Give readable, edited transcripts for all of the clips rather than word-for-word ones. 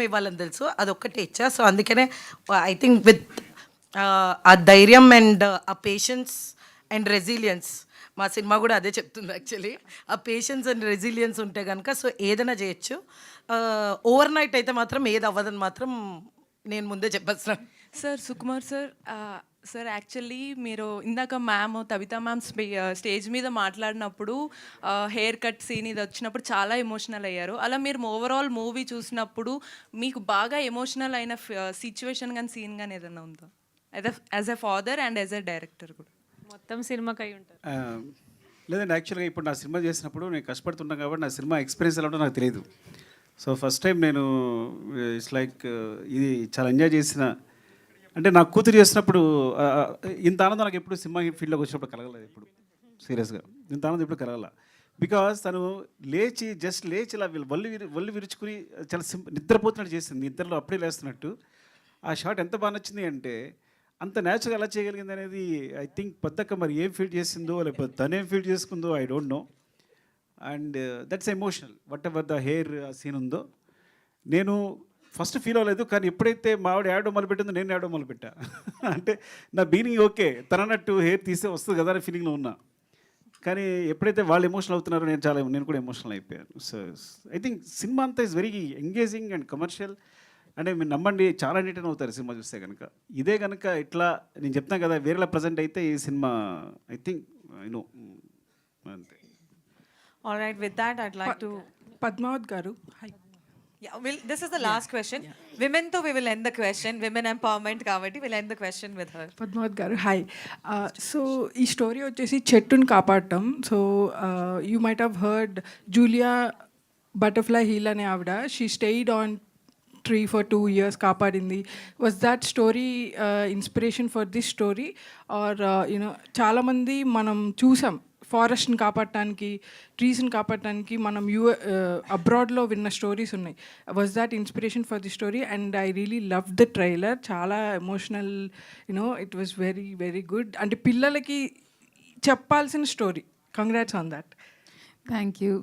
ఇవ్వాలని తెలుసు, అదొక్కటే ఇచ్చా. సో అందుకనే ఐ థింక్ విత్ ఆ ధైర్యం అండ్ ఆ పేషెన్స్ అండ్ రెసిలియన్స్, మా సినిమా కూడా అదే చెప్తుంది యాక్చువల్లీ. ఆ పేషెన్స్ అండ్ రెసిలియన్స్ ఉంటే కనుక సో ఏదైనా చేయొచ్చు. ఓవర్ నైట్ అయితే మాత్రం ఏది అవ్వదని మాత్రం నేను ముందే చెప్పేస్తున్నాను. Sir Sukumar sir, sir actually మీరు ఇందాక మ్యామ్ తబితా మ్యామ్ స్టేజ్ మీద మాట్లాడినప్పుడు హెయిర్ కట్ సీన్ ఇది వచ్చినప్పుడు చాలా ఎమోషనల్ అయ్యారు. అలా మీరు ఓవరాల్ మూవీ చూసినప్పుడు మీకు బాగా ఎమోషనల్ అయిన సిచ్యువేషన్ కానీ సీన్ కానీ ఏదైనా ఉందా, as a father and as a director కూడా? మొత్తం సినిమాకి అయి ఉంటారు. లేదండి, యాక్చువల్గా ఇప్పుడు నా సినిమా చేసినప్పుడు నేను కష్టపడుతున్నాను కాబట్టి నా సినిమా ఎక్స్పీరియన్స్ ఎలా ఉంటుందో నాకు తెలియదు. సో ఫస్ట్ టైం నేను ఇట్స్ లైక్ ఇది చాలా ఎంజాయ్ చేసిన, అంటే నా కూతురు చేసినప్పుడు ఇంత ఆనందం నాకు ఎప్పుడు సినిమా ఫీల్డ్లోకి వచ్చినప్పుడు కలగలేదు. ఎప్పుడు సీరియస్గా ఇంత ఆనందం ఎప్పుడు కలగల. బికాజ్ తను జస్ట్ లేచి ఇలా ఒళ్ళు విరుచుకుని చాలా నిద్రపోతున్నట్టు చేసింది, నిద్రలో అప్పుడే లేస్తున్నట్టు. ఆ షాట్ ఎంత బాగా నచ్చింది అంటే, అంత న్యాచురల్ ఎలా చేయగలిగింది అనేది ఐ థింక్ పెద్దక్క మరి ఏం ఫీల్ చేసిందో లేకపోతే తనేం ఫీల్ చేసుకుందో I don't know. And that's emotional whatever the hair scene ఉందో. నేను ఫస్ట్ ఫీల్ అవ్వలేదు, కానీ ఎప్పుడైతే మా ఆవిడ ఏడో మొదలుపెట్టిందో నేను ఏడో మొదలుపెట్టా. అంటే నా బీనింగ్ ఓకే, తనన్నట్టు హెయిర్ తీస్తే వస్తుంది కదా అనే ఫీలింగ్లో ఉన్నా. కానీ ఎప్పుడైతే వాళ్ళు ఎమోషనల్ అవుతున్నారో నేను కూడా ఎమోషనల్ అయిపోయాను. సో ఐ థింక్ సినిమా అంతా is very engaging and commercial. అంటే మీరు నమ్మండి, చాలా ఎంటర్టైన్ అవుతారు సినిమా చూస్తే కనుక. ఇదే కనుక ఇట్లా నేను చెప్తాను కదా వేరేలా ప్రజెంట్ అయితే ఈ సినిమా ఐ థింక్ నో అంతే. All right, with that, I'd like to. Padmavat Garu, hi. Yeah, this is the last question. Women, though, we will end the question. Women empowerment, Kavati, we'll end the question with her. Padmavat Garu, hi. So, ఈ story వచ్చేసి చెట్టుని కాపాడటం. So you might have heard Julia Butterfly Hill అనే ఆవిడ, she stayed on tree for 2 years, కాపాడింది. Was that story inspiration for this story? Or you know చాలామంది మనం చూసాం ఫారెస్ట్ని కాపాడటానికి, ట్రీస్ని కాపాడటానికి మనం అబ్రాడ్లో విన్న స్టోరీస్ ఉన్నాయి. Was that inspiration for the story? And I really love the trailer, చాలా emotional, you know it was very very good. అంటే పిల్లలకి చెప్పాల్సిన story. Congrats on that. Thank you.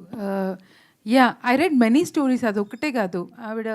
Yeah, I read many stories, అదొక్కటే కాదు. ఆవిడ